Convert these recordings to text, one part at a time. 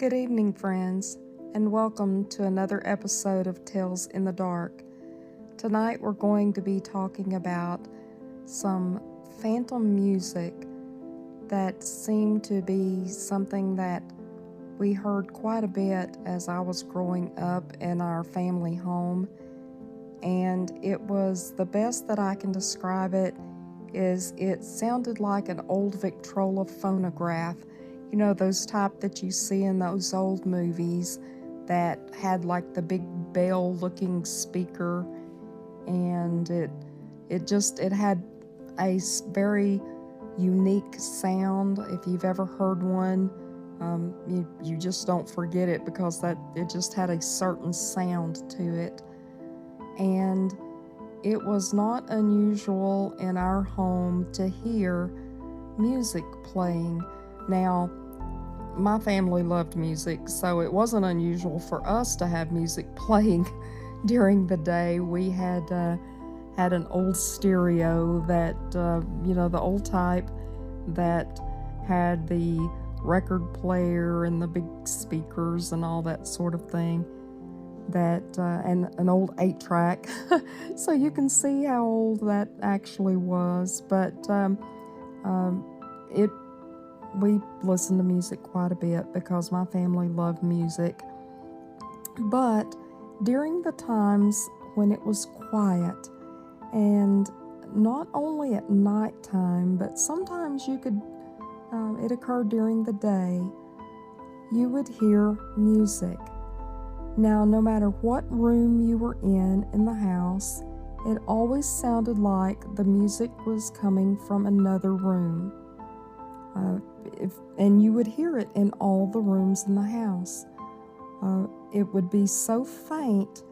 Good evening, friends, and welcome to another episode of Tales in the Dark. Tonight we're going to be talking about some phantom music that seemed to be something that we heard quite a bit as I was growing up in our family home, and it was the best that I can describe it is it sounded like an old Victrola phonograph. You know, those type that you see in those old movies that had like the big bell looking speaker, and it had a very unique sound. If you've ever heard one, you just don't forget it because that it just had a certain sound to it. And it was not unusual in our home to hear music playing. Now, my family loved music, so it wasn't unusual for us to have music playing during the day. We had an old stereo that, the old type that had the record player and the big speakers and all that sort of thing. And an old 8-track, so you can see how old that actually was. But we listened to music quite a bit because my family loved music. But during the times when it was quiet, and not only at nighttime, but sometimes it occurred during the day, you would hear music. Now, no matter what room you were in the house, it always sounded like the music was coming from another room. And you would hear it in all the rooms in the house. It would be so faint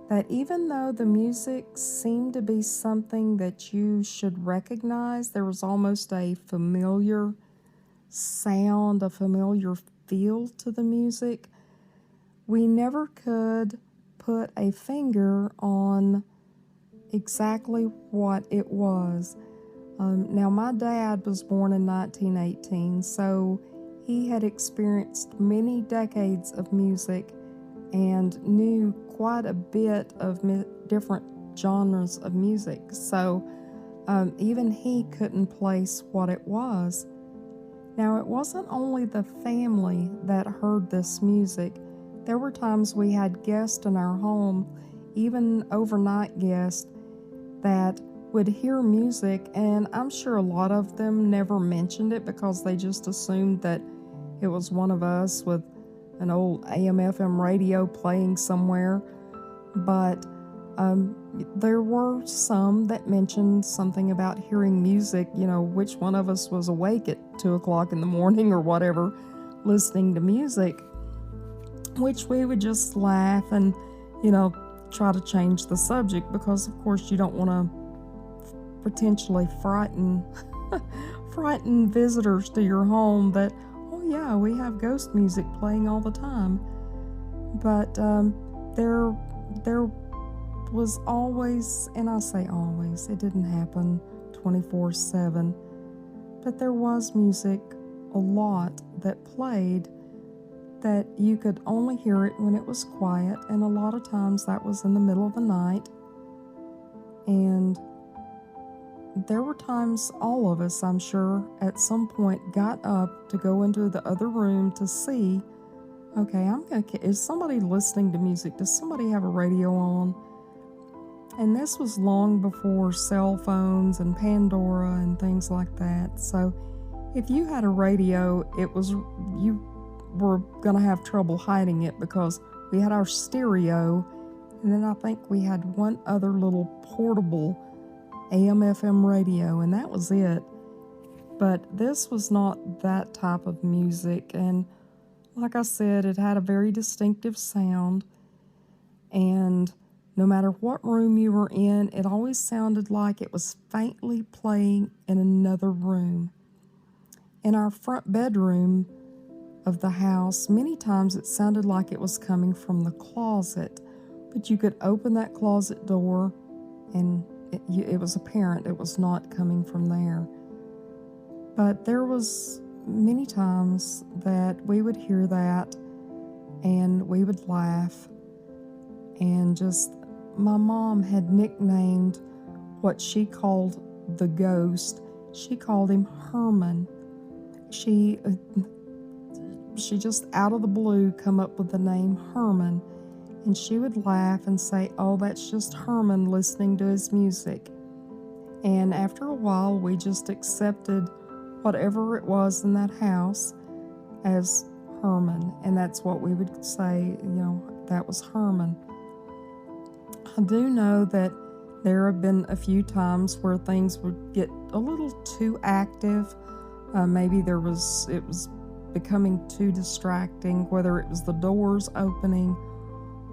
that even though the music seemed to be something that you should recognize, there was almost a familiar sound, a familiar feel to the music. We never could put a finger on exactly what it was. Now, my dad was born in 1918, so he had experienced many decades of music and knew quite a bit of different genres of music. So even he couldn't place what it was. Now, it wasn't only the family that heard this music. There were times we had guests in our home, even overnight guests, that would hear music, and I'm sure a lot of them never mentioned it because they just assumed that it was one of us with an old AM/FM radio playing somewhere. But there were some that mentioned something about hearing music, which one of us was awake at 2 o'clock in the morning or whatever, listening to music, which we would just laugh and, try to change the subject because, of course, you don't want to potentially frighten visitors to your home that, oh yeah, we have ghost music playing all the time. But there was always, and I say always, it didn't happen 24/7, but there was music a lot that played that you could only hear it when it was quiet, and a lot of times that was in the middle of the night. And there were times all of us, I'm sure, at some point got up to go into the other room to see, okay, is somebody listening to music? Does somebody have a radio on? And this was long before cell phones and Pandora and things like that. So if you had a radio, you were going to have trouble hiding it because we had our stereo, and then I think we had one other little portable AM/FM radio, and that was it. But this was not that type of music, and like I said, it had a very distinctive sound, and no matter what room you were in, it always sounded like it was faintly playing in another room. In our front bedroom of the house, many times it sounded like it was coming from the closet, but you could open that closet door and it was apparent it was not coming from there. But there was many times that we would hear that and we would laugh. And just, my mom had nicknamed what she called the ghost, she called him Herman. She just out of the blue come up with the name Herman, and she would laugh and say, "Oh, that's just Herman listening to his music." And after a while, we just accepted whatever it was in that house as Herman, and that's what we would say, that was Herman. I do know that there have been a few times where things would get a little too active. Maybe it was becoming too distracting, whether it was the doors opening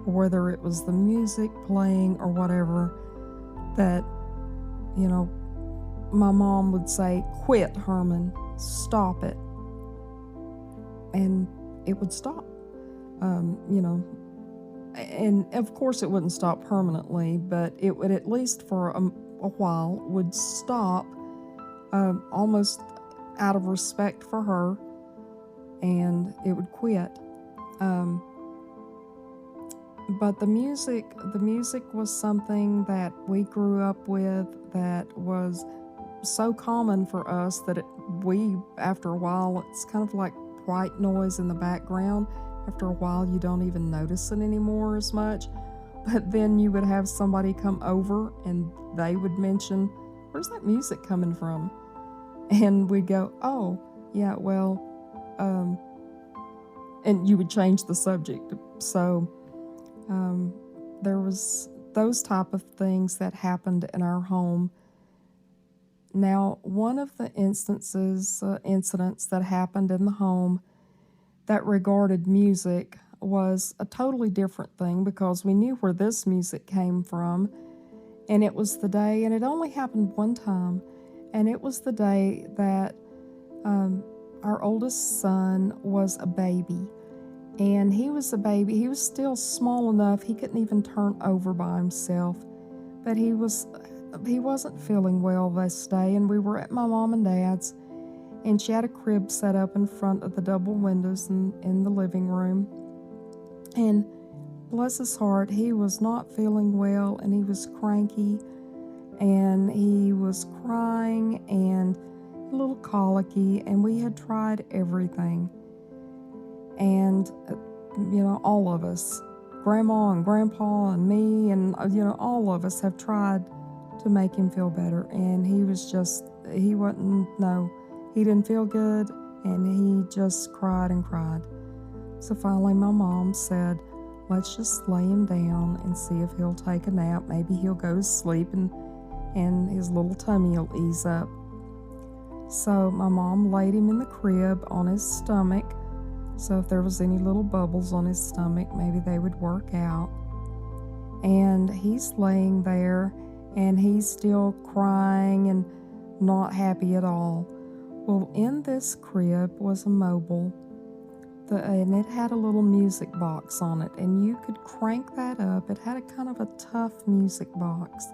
or whether it was the music playing or whatever, that, my mom would say, "Quit, Herman, stop it." And it would stop, and of course it wouldn't stop permanently, but it would, at least for a while, would stop, almost out of respect for her, and it would quit. But the music was something that we grew up with, that was so common for us that after a while, it's kind of like white noise in the background. After a while, you don't even notice it anymore as much. But then you would have somebody come over and they would mention, "Where's that music coming from?" And we'd go, "Oh, yeah, well," and you would change the subject. So there was those type of things that happened in our home. Now, one of the incidents that happened in the home that regarded music was a totally different thing, because we knew where this music came from, and it was the day, and it only happened one time, and it was the day that our oldest son was a baby. And he was a baby. He was still small enough, he couldn't even turn over by himself. But he wasn't feeling well this day, and we were at my mom and dad's, and she had a crib set up in front of the double windows in the living room. And bless his heart, he was not feeling well, and he was cranky, and he was crying and a little colicky, and we had tried everything. And, all of us, Grandma and Grandpa and me, and, all of us have tried to make him feel better. And he didn't feel good, and he just cried and cried. So finally my mom said, "Let's just lay him down and see if he'll take a nap. Maybe he'll go to sleep and his little tummy will ease up." So my mom laid him in the crib on his stomach. So if there was any little bubbles on his stomach, maybe they would work out. And he's laying there, and he's still crying and not happy at all. Well, in this crib was a mobile, and it had a little music box on it, and you could crank that up. It had a kind of a tough music box.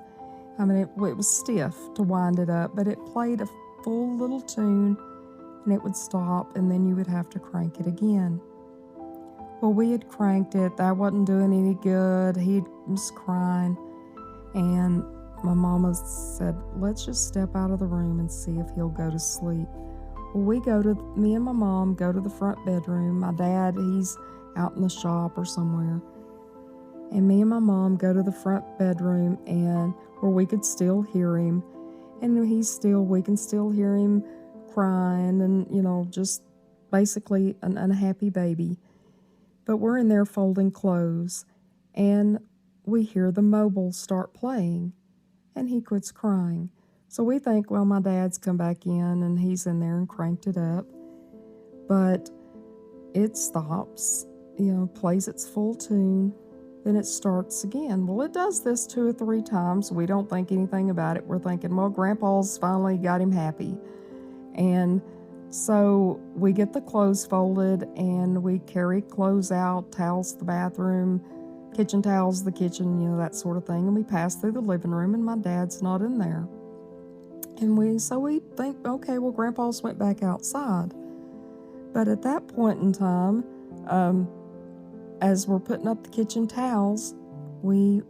I mean, it was stiff to wind it up, but it played a full little tune, and it would stop, and then you would have to crank it again. Well, we had cranked it. That wasn't doing any good. He was crying, and my mama said, "Let's just step out of the room and see if he'll go to sleep." Well, me and my mom go to the front bedroom. My dad, he's out in the shop or somewhere. And me and my mom go to the front bedroom, and where we could still hear him. And we can still hear him crying and, just basically an unhappy baby. But we're in there folding clothes, and we hear the mobile start playing, and he quits crying. So we think, well, my dad's come back in, and he's in there and cranked it up. But it stops, plays its full tune, then it starts again. Well, it does this 2 or 3 times. We don't think anything about it. We're thinking, well, Grandpa's finally got him happy. And so we get the clothes folded, and we carry clothes out, towels to the bathroom, kitchen towels to the kitchen, that sort of thing. And we pass through the living room, and my dad's not in there. And we think, okay, well, Grandpa's went back outside. But at that point in time, as we're putting up the kitchen towels, we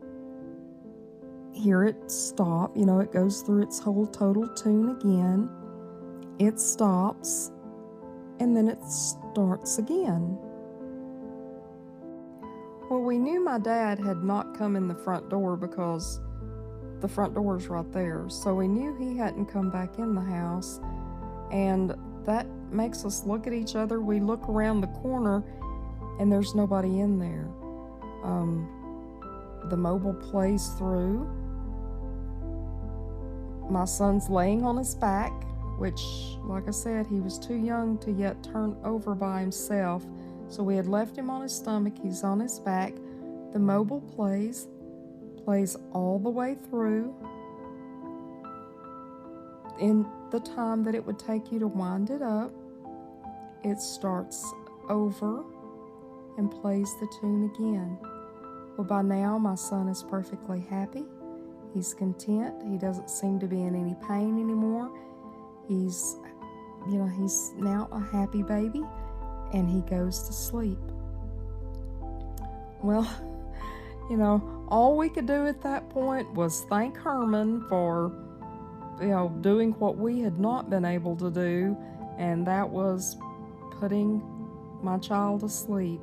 hear it stop. You know, it goes through its whole total tune again. It stops, and then it starts again. Well, we knew my dad had not come in the front door because the front door's right there. So we knew he hadn't come back in the house, and that makes us look at each other. We look around the corner, and there's nobody in there. The mobile plays through. My son's laying on his back, which, like I said, he was too young to yet turn over by himself. So we had left him on his stomach. He's on his back. The mobile plays all the way through in the time that it would take you to wind it up. It starts over and plays the tune again. Well, by now my son is perfectly happy. He's content. He doesn't seem to be in any pain anymore. He's now a happy baby, and he goes to sleep. Well, all we could do at that point was thank Herman for, doing what we had not been able to do, and that was putting my child to sleep.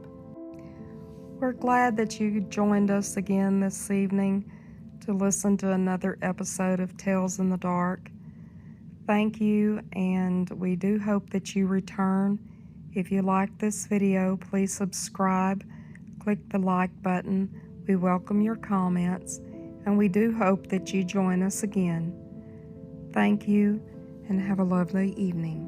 We're glad that you joined us again this evening to listen to another episode of Tales in the Dark. Thank you, and we do hope that you return. If you like this video, please subscribe, click the like button. We welcome your comments, and we do hope that you join us again. Thank you, and have a lovely evening.